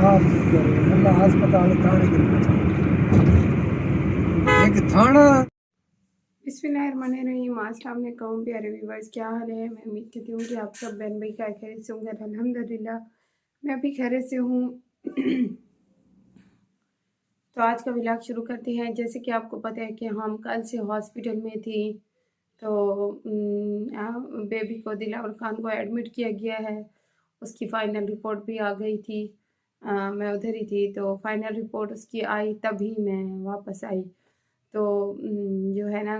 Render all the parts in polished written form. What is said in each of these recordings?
हाफिज़ करे अल्लाह अस्पताल थाने के एक थाना। बिस्मिल्लाहिर्रहमानिर्रहीम। अस्सलाम वालेकुम प्यारे व्यूअर्स, क्या हाल है? मैं उम्मीद करती हूँ कि आप सब बहन भाई खैरियत से होंगे। अल्हम्दुलिल्लाह मैं भी खैरियत से हूँ। तो आज का व्लॉग शुरू करते हैं। जैसे कि आपको पता है कि हम कल से हॉस्पिटल में थी, तो बेबी को दिलावर खान को एडमिट किया गया है। उसकी फ़ाइनल रिपोर्ट भी आ गई थी। मैं उधर ही थी, तो फ़ाइनल रिपोर्ट उसकी आई तभी मैं वापस आई। तो जो है ना,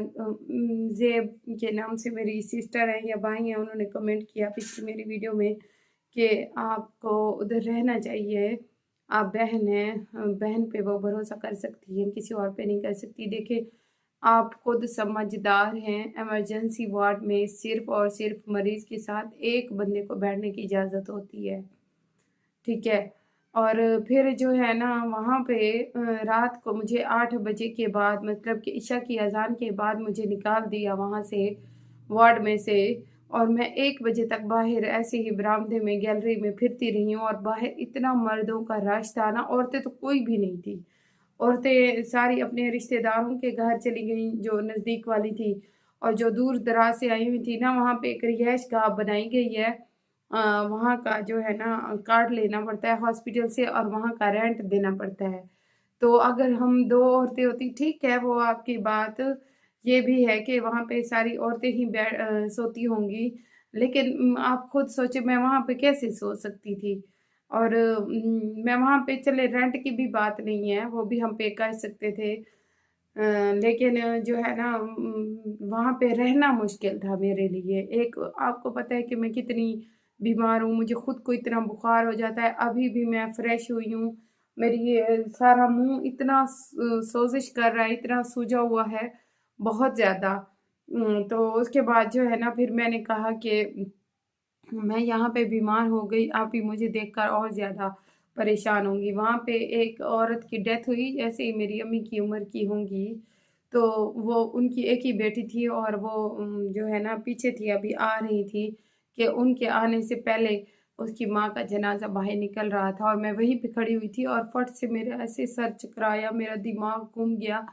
ज़ेब के नाम से मेरी सिस्टर है या भाई हैं, उन्होंने कमेंट किया पिछली मेरी वीडियो में कि आपको उधर रहना चाहिए, आप बहन हैं, बहन पे वो भरोसा कर सकती हैं, किसी और पे नहीं कर सकती। देखिए, आप खुद समझदार हैं, इमरजेंसी वार्ड में सिर्फ़ और सिर्फ मरीज़ के साथ एक बंदे को बैठने की इजाज़त होती है, ठीक है? और फिर जो है ना, वहाँ पे रात को मुझे 8 बजे के बाद, मतलब कि इशा की अज़ान के बाद मुझे निकाल दिया वहाँ से, वार्ड में से। और मैं 1 बजे तक बाहर ऐसे ही बरामदे में, गैलरी में फिरती रही हूँ, और बाहर इतना मर्दों का रश था ना, औरतें तो कोई भी नहीं थी। औरतें सारी अपने रिश्तेदारों के घर चली गईं, जो नज़दीक वाली थी, और जो दूर-दराज़ से आई हुई थी ना, वहाँ पे एक रिहाइशगाह बनाई गई है। वहाँ का जो है ना, कार्ड लेना पड़ता है हॉस्पिटल से, और वहाँ का रेंट देना पड़ता है। तो अगर हम 2 औरतें होती, ठीक है, वो आपकी बात ये भी है कि वहाँ पे सारी औरतें ही सोती होंगी, लेकिन आप खुद सोचिए मैं वहाँ पे कैसे सो सकती थी? और मैं वहाँ पे, चले रेंट की भी बात नहीं है, वो भी हम पे कर सकते थे। लेकिन जो है ना, वहाँ पे रहना मुश्किल था मेरे लिए। एक, आपको पता है कि मैं कितनी बीमार हूँ, मुझे खुद को इतना बुखार हो जाता है, अभी भी मैं फ्रेश हुई हूँ। मेरी ये सारा मुँह इतना सोज़िश कर रहा है, इतना सूजा हुआ है, बहुत ज़्यादा। तो उसके बाद जो है ना, फिर मैंने कहा कि मैं यहाँ पे बीमार हो गई, आप ही मुझे देखकर और ज़्यादा परेशान होंगी। वहाँ पे एक औरत की डेथ हुई, ऐसे ही मेरी अम्मी की उम्र की होंगी, तो वो, उनकी एक ही बेटी थी, और वो जो है ना, पीछे थी, अभी आ रही थी, कि उनके आने से पहले उसकी माँ का जनाज़ा बाहर निकल रहा था, और मैं वहीं पे खड़ी हुई थी, और फट से मेरा ऐसे सर चकराया, मेरा दिमाग घूम गया,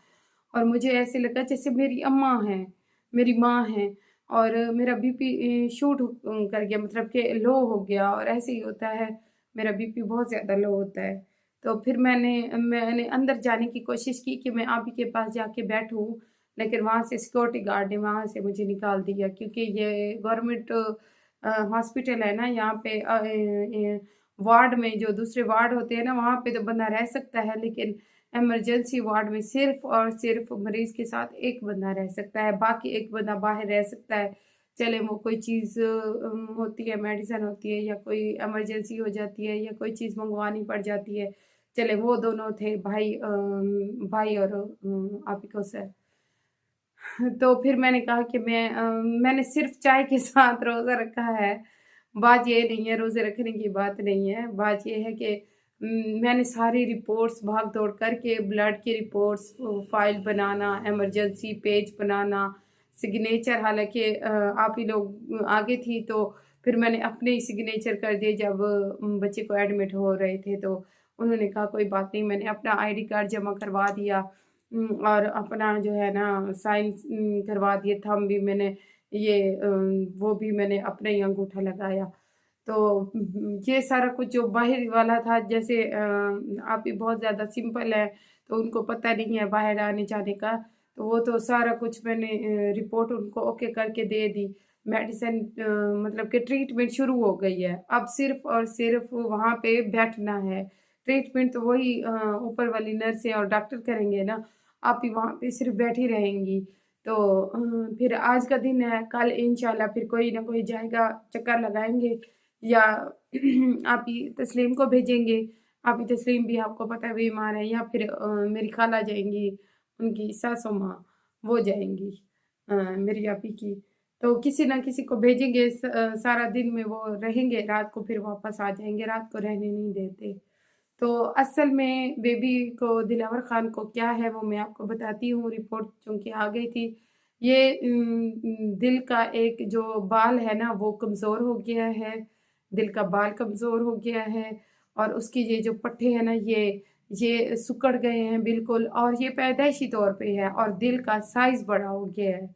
और मुझे ऐसे लगा जैसे मेरी अम्मा हैं, मेरी माँ हैं, और मेरा बीपी शूट कर गया, मतलब कि लो हो गया, और ऐसे ही होता है, मेरा बीपी बहुत ज़्यादा लो होता है। तो फिर मैंने अंदर जाने की कोशिश की कि मैं आप ही के पास जाके बैठूँ, लेकिन वहाँ से सिक्योरिटी गार्ड ने वहाँ से मुझे निकाल दिया, क्योंकि ये गवर्नमेंट हॉस्पिटल है ना, यहाँ पे वार्ड में जो दूसरे वार्ड होते हैं ना, वहाँ पे तो बंदा रह सकता है, लेकिन इमरजेंसी वार्ड में सिर्फ़ और सिर्फ़ मरीज़ के साथ एक बंदा रह सकता है, बाकी एक बंदा बाहर रह सकता है। चले वो कोई चीज़ होती है, मेडिसिन होती है, या कोई इमरजेंसी हो जाती है, या कोई चीज़ मँगवानी पड़ जाती है। चले वो दोनों थे भाई, भाई और आप ही को सर। तो फिर मैंने कहा कि मैंने सिर्फ़ चाय के साथ रोज़ा रखा है। बात ये नहीं है, रोज़े रखने की बात नहीं है। बात ये है कि मैंने सारी रिपोर्ट्स भाग-दौड़ करके, ब्लड की रिपोर्ट्स, फ़ाइल बनाना, इमरजेंसी पेज बनाना, सिग्नेचर, हालाँकि आप ही लोग आगे थी, तो फिर मैंने अपने ही सिग्नेचर कर दिए जब बच्चे को एडमिट हो रहे थे, तो उन्होंने कहा कोई बात नहीं, मैंने अपना आईडी कार्ड जमा करवा दिया, और अपना जो है ना साइन करवा दिए, थंब भी मैंने, ये वो भी मैंने अपना ही अंगूठा लगाया। तो ये सारा कुछ जो बाहर वाला था, जैसे आप ही बहुत ज़्यादा सिंपल है, तो उनको पता नहीं है बाहर आने-जाने का, तो वो तो सारा कुछ मैंने रिपोर्ट उनको ओके करके दे दी। मेडिसिन, मतलब कि ट्रीटमेंट शुरू हो गई है। अब सिर्फ़ और सिर्फ़ वहाँ पे बैठना है। ट्रीटमेंट तो वही ऊपर वाली नर्सें और डॉक्टर करेंगे ना, आप ही वहाँ पे सिर्फ़ बैठी रहेंगी। तो फिर आज का दिन है, कल इंशाल्लाह फिर कोई ना कोई जाएगा, चक्कर लगाएँगे, या आप ही तस्लीम को भेजेंगे। आप ही तस्लीम भी आपको पता है बीमार है, या फिर मेरी खाला जाएँगी, उनकी सासू माँ, वो जाएँगी, मेरी आपी की। तो किसी ना किसी को भेजेंगे, सारा दिन में वो रहेंगे, रात को फिर वापस आ जाएँगे, रात को रहने नहीं देते। तो असल में बेबी को, दिलावर खान को क्या है वो मैं आपको बताती हूँ। रिपोर्ट चूँकि आ गई थी, ये दिल का एक जो बाल है ना, वो कमज़ोर हो गया है, दिल का बाल कमज़ोर हो गया है, और उसकी ये जो पट्टे हैं ना ये सिकुड़ गए हैं बिल्कुल, और ये पैदाइशी तौर पे है, और दिल का साइज बड़ा हो गया है।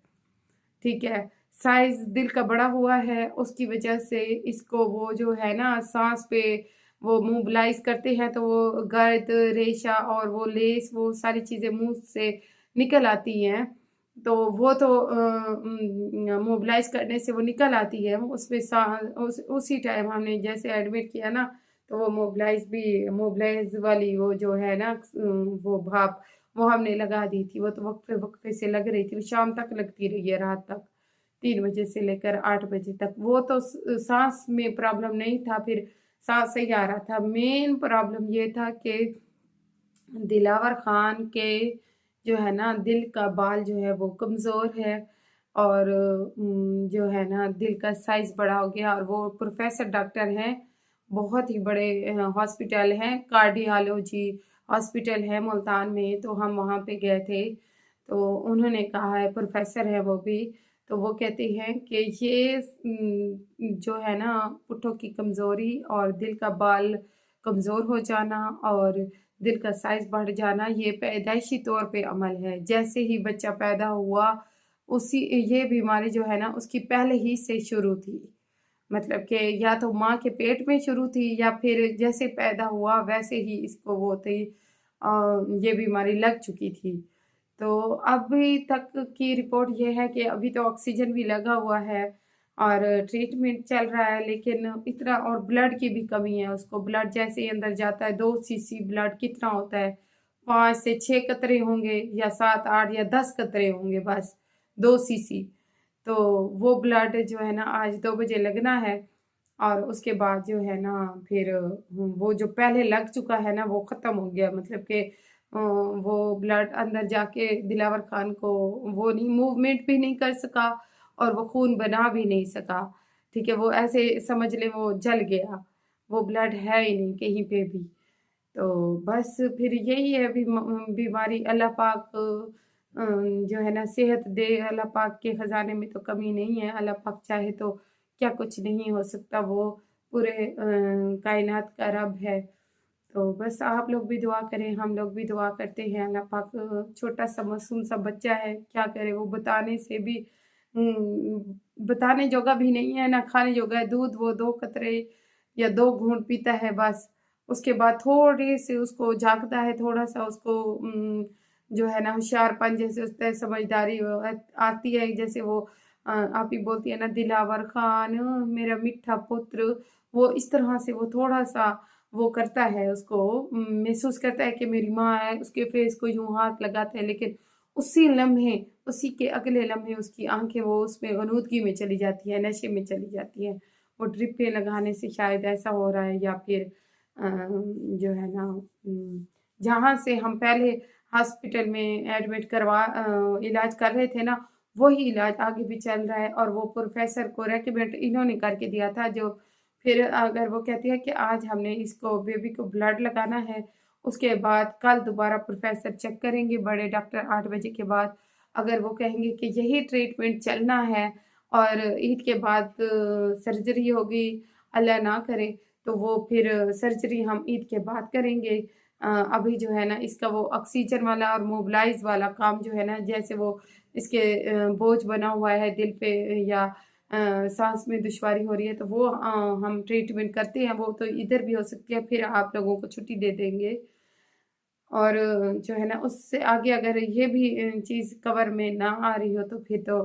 ठीक है, साइज दिल का बड़ा हुआ है, उसकी वजह से इसको वो जो है ना सांस पे वो मोबिलाइज करते हैं, तो वो गर्द रेशा और वो लेस वो सारी चीजें मुंह से निकल आती हैं। तो वो तो मोबिलाइज करने से वो निकल आती है, उसमें उसी टाइम हमने जैसे एडमिट किया ना, तो वो मोबिलाइज वाली वो जो है ना वो भाप वो हमने लगा दी थी। वो तो वक्फे वक्फे से लग रही थी, वो शाम तक लगती रही है, रात तक 3 बजे से लेकर 8 बजे तक। वो तो सांस में प्रॉब्लम नहीं था, फिर सांस सही आ रहा था। मेन प्रॉब्लम ये था कि दिलावर खान के जो है ना दिल का बाल जो है वो कमज़ोर है, और जो है ना दिल का साइज बड़ा हो गया, और वो प्रोफेसर डॉक्टर हैं, बहुत ही बड़े हॉस्पिटल हैं, कार्डियोलॉजी हॉस्पिटल है मुल्तान में। तो हम वहाँ पे गए थे, तो उन्होंने कहा है, प्रोफेसर है वो भी, तो वो कहते हैं कि ये जो है ना पुट्ठों की कमज़ोरी और दिल का बाल कमज़ोर हो जाना और दिल का साइज बढ़ जाना, ये पैदाइशी तौर पे अमल है। जैसे ही बच्चा पैदा हुआ, उसी ये बीमारी जो है ना उसकी पहले ही से शुरू थी। मतलब कि या तो माँ के पेट में शुरू थी, या फिर जैसे पैदा हुआ वैसे ही इसको वो थी, ये बीमारी लग चुकी थी। तो अभी तक की रिपोर्ट ये है कि अभी तो ऑक्सीजन भी लगा हुआ है और ट्रीटमेंट चल रहा है, लेकिन इतना, और ब्लड की भी कमी है उसको। ब्लड जैसे ही अंदर जाता है, 2 सीसी ब्लड कितना होता है, 5 से 6 कतरे होंगे, या 7, 8 या 10 कतरे होंगे, बस 2 सीसी। तो वो ब्लड जो है ना आज 2 बजे लगना है, और उसके बाद जो है ना फिर वो जो पहले लग चुका है ना वो ख़त्म हो गया। मतलब कि वो ब्लड अंदर जाके दिलावर खान को वो नहीं, मूवमेंट भी नहीं कर सका, और वो खून बना भी नहीं सका। ठीक है, वो ऐसे समझ ले वो जल गया, वो ब्लड है ही नहीं कहीं पे भी। तो बस फिर यही है बीमारी। अल्लाह पाक जो है ना सेहत दे, अल्लाह पाक के ख़जाने में तो कमी नहीं है। अल्लाह पाक चाहे तो क्या कुछ नहीं हो सकता, वो पूरे कायनात का रब है। तो बस आप लोग भी दुआ करें, हम लोग भी दुआ करते हैं। अल्लाह पाक छोटा सा मासूम सा बच्चा है, क्या करे, वो बताने से भी बताने जोगा भी नहीं है, ना खाने जोगा है। दूध वो 2 कतरे या 2 घूंट पीता है बस। उसके बाद थोड़े से उसको जागता है, थोड़ा सा उसको जो है ना होशियारपन जैसे उसते समझदारी आती है, जैसे वो आप ही बोलती है ना, दिलावर खान मेरा मीठा पुत्र, वो इस तरह से वो थोड़ा सा वो करता है, उसको महसूस करता है कि मेरी माँ है, उसके फेस को यूं हाथ लगाता है, लेकिन उसी लम्हे, उसी के अगले लम्हे उसकी आंखें वो उसमें गनूदगी में चली जाती है, नशे में चली जाती है। वो ड्रिपें लगाने से शायद ऐसा हो रहा है, या फिर जो है ना जहाँ से हम पहले हॉस्पिटल में एडमिट इलाज कर रहे थे ना, वही इलाज आगे भी चल रहा है। और वो प्रोफेसर को रेकमेंड इन्होंने करके दिया था, जो फिर अगर वो कहती है कि आज हमने इसको बेबी को ब्लड लगाना है, उसके बाद कल दोबारा प्रोफेसर चेक करेंगे, बड़े डॉक्टर 8 बजे के बाद। अगर वो कहेंगे कि यही ट्रीटमेंट चलना है और ईद के बाद सर्जरी होगी, अल्लाह ना करे, तो वो फिर सर्जरी हम ईद के बाद करेंगे। अभी जो है ना इसका वो ऑक्सीजन वाला और मोबिलाइज वाला काम जो है ना, जैसे वो इसके बोझ बना हुआ है दिल पे, या सांस में दुश्वारी हो रही है, तो वो हम ट्रीटमेंट करते हैं। वो तो इधर भी हो सकती है, फिर आप लोगों को छुट्टी दे देंगे। और जो है ना उससे आगे अगर ये भी चीज़ कवर में ना आ रही हो, तो फिर तो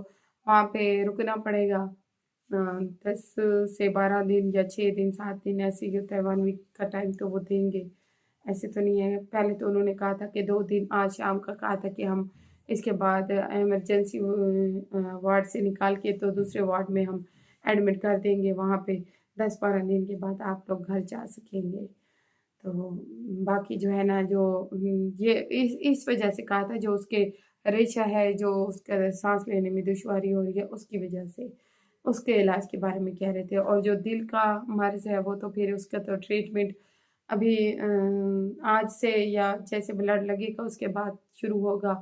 वहाँ पे रुकना पड़ेगा। 10 से 12 दिन या 6 दिन 7 दिन ऐसे ही होता है, 1 वीक का टाइम तो वो देंगे। ऐसे तो नहीं है, पहले तो उन्होंने कहा था कि 2 दिन, आज शाम का कहा था कि हम इसके बाद इमरजेंसी वार्ड से निकाल के तो दूसरे वार्ड में हम एडमिट कर देंगे, वहाँ पे 10-12 दिन के बाद आप लोग घर जा सकेंगे। तो बाकी जो है ना जो ये इस वजह से कहा था, जो उसके रेशा है, जो उसका सांस लेने में दुश्वारी हो रही है, उसकी वजह से उसके इलाज के बारे में कह रहे थे। और जो दिल का मर्ज़ है, वो तो फिर उसका तो ट्रीटमेंट अभी आज से या जैसे ब्लड लगेगा उसके बाद शुरू होगा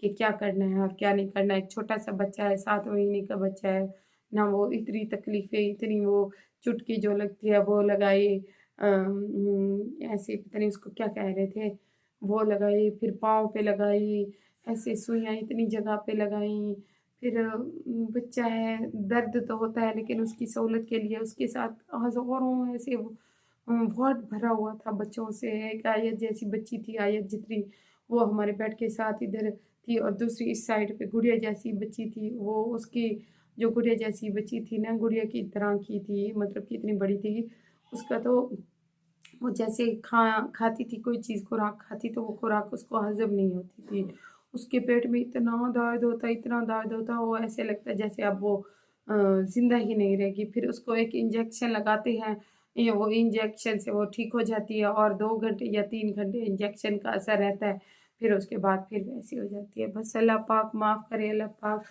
कि क्या करना है और क्या नहीं करना है। एक छोटा सा बच्चा है, 7 महीने का बच्चा है ना, वो इतनी तकलीफ़ें, इतनी वो चुटकी जो लगती है वो लगाई, ऐसे पता नहीं उसको क्या कह रहे थे, वो लगाई, फिर पाँव पे लगाई, ऐसे सुइयाँ इतनी जगह पे लगाई। फिर बच्चा है, दर्द तो होता है, लेकिन उसकी सहूलत के लिए उसके साथ हज़ारों ऐसे वार्ड भरा हुआ था बच्चों से। एक आयत जैसी बच्ची थी, आयत जितनी, वो हमारे बेड के साथ इधर थी, और दूसरी इस साइड पे गुड़िया जैसी बच्ची थी। वो उसकी जो गुड़िया जैसी बच्ची थी ना, गुड़िया की तरह की थी, मतलब कि इतनी बड़ी थी। उसका तो वो जैसे खाती थी कोई चीज़, खुराक खाती तो वो खुराक उसको हज़म नहीं होती थी। उसके पेट में इतना दर्द होता, इतना दर्द होता, वो ऐसे लगता है जैसे अब वो ज़िंदा ही नहीं रहेगी। फिर उसको एक इंजेक्शन लगाते हैं, ये वो इंजेक्शन से वो ठीक हो जाती है, और 2 घंटे या 3 घंटे इंजेक्शन का असर रहता है, फिर उसके बाद फिर वैसी हो जाती है। बस अल्लाह पाक माफ़ करे, अल्लाह पाक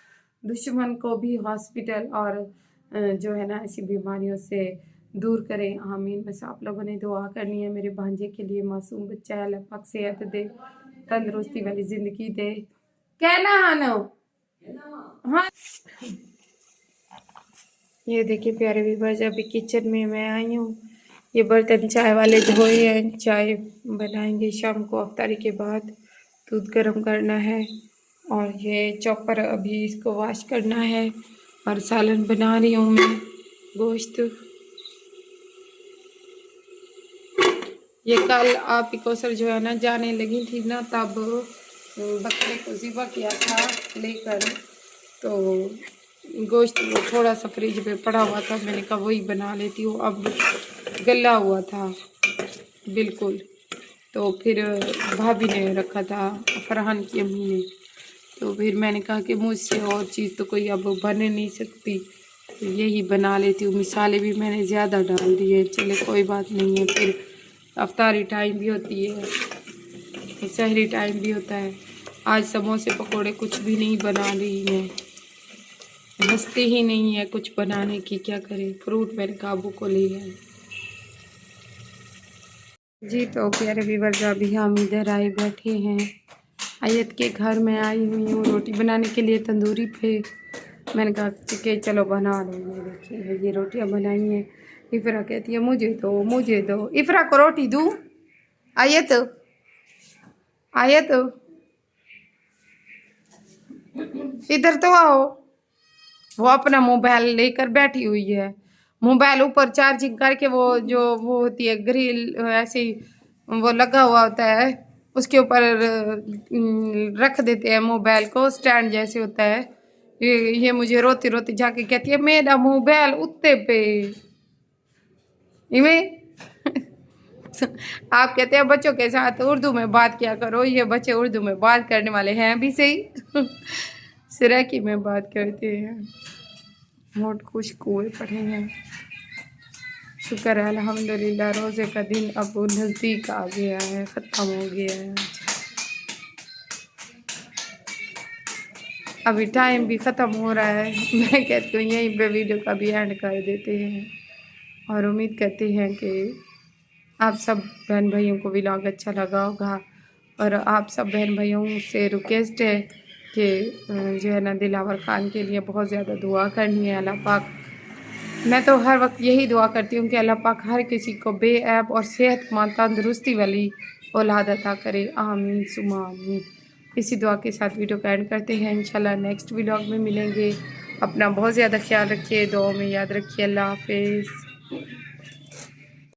दुश्मन को भी हॉस्पिटल और जो है ना ऐसी बीमारियों से दूर करें, आमीन। बस आप लोगों ने दुआ करनी है मेरे भांजे के लिए, मासूम बच्चा है, अल्लाह पाक सेहत दे, तंदुरुस्ती वाली ज़िंदगी दे। कहना हानो हाँ। ये देखिए प्यारे व्यूअर्स, अभी किचन में मैं आई हूँ। ये बर्तन चाय वाले धोए हैं, चाय बनाएंगे शाम को अफ्तारी के बाद। दूध गर्म करना है, और ये चॉपर अभी इसको वॉश करना है, और सालन बना रही हूँ मैं, गोश्त। ये कल आप कोसर जो है ना जाने लगी थी ना, तब बकरे को ज़िबा किया था लेकर, तो गोश्त वो थोड़ा सा फ्रिज में पड़ा हुआ था, मैंने कहा वही बना लेती हूँ। अब गला हुआ था बिल्कुल, तो फिर भाभी ने रखा था, फरहान की अम्मी ने, तो फिर मैंने कहा कि मुझसे और चीज़ तो कोई अब बन नहीं सकती, तो यही बना लेती हूँ। मिसाले भी मैंने ज़्यादा डाल दिए, चले कोई बात नहीं है। फिर अफ्तारी टाइम भी होती है, सहरी टाइम भी होता है। आज समोसे पकोड़े कुछ भी नहीं बना रही हैं, हंसते ही नहीं है कुछ बनाने की, क्या करें। फ्रूट मैंने काबू को लिया है जी। तो प्यारे व्यूअर्स, अभी हम इधर आए बैठे हैं, आयत के घर में आई हुई हूँ रोटी बनाने के लिए तंदूरी पे। मैंने कहा कि चलो बना लो। ये देखिए ये रोटियां बनाई हैं। इफ़रा कहती है मुझे दो, मुझे दो। इफ़रा को रोटी दूँ? आयत आयत इधर तो आओ। वो अपना मोबाइल लेकर बैठी हुई है, मोबाइल ऊपर चार्जिंग करके, वो जो वो होती है ग्रिल ऐसे ही वो लगा हुआ होता है, उसके ऊपर रख देते हैं मोबाइल को, स्टैंड जैसे होता है। ये मुझे रोती रोती जाके कहती है मेरा मोबाइल उत्ते पे इमें आप कहते हैं बच्चों के साथ उर्दू में बात किया करो, ये बच्चे उर्दू में बात करने वाले हैं भी सही। सिरकी में बात करते हैं, मोट खुश कुएं पड़े हैं। शुक्र है अल्हम्दुलिल्लाह, रोज़े का दिन अब नज़दीक आ गया है, ख़त्म हो गया है। अभी टाइम भी ख़त्म हो रहा है। मैं कहती हूँ यहीं पे वीडियो का भी एंड कर देते हैं, और उम्मीद करते हैं कि आप सब बहन भाइयों को व्लॉग अच्छा लगा होगा। और आप सब बहन भाइयों से रिक्वेस्ट है कि जो है ना दिलावर ख़ान के लिए बहुत ज़्यादा दुआ करनी है। अल्लाह पाक, मैं तो हर वक्त यही दुआ करती हूँ कि अल्लाह पाक हर किसी को बेऐब और सेहतमंद तंदुरुस्ती वाली औलाद अता करे, आमीन सुमा आमीन। इसी दुआ के साथ वीडियो को एंड करते हैं। इंशाल्लाह नेक्स्ट व्लॉग में मिलेंगे। अपना बहुत ज़्यादा ख्याल रखिए, दुआ में याद रखिए। अल्लाह हाफिज़।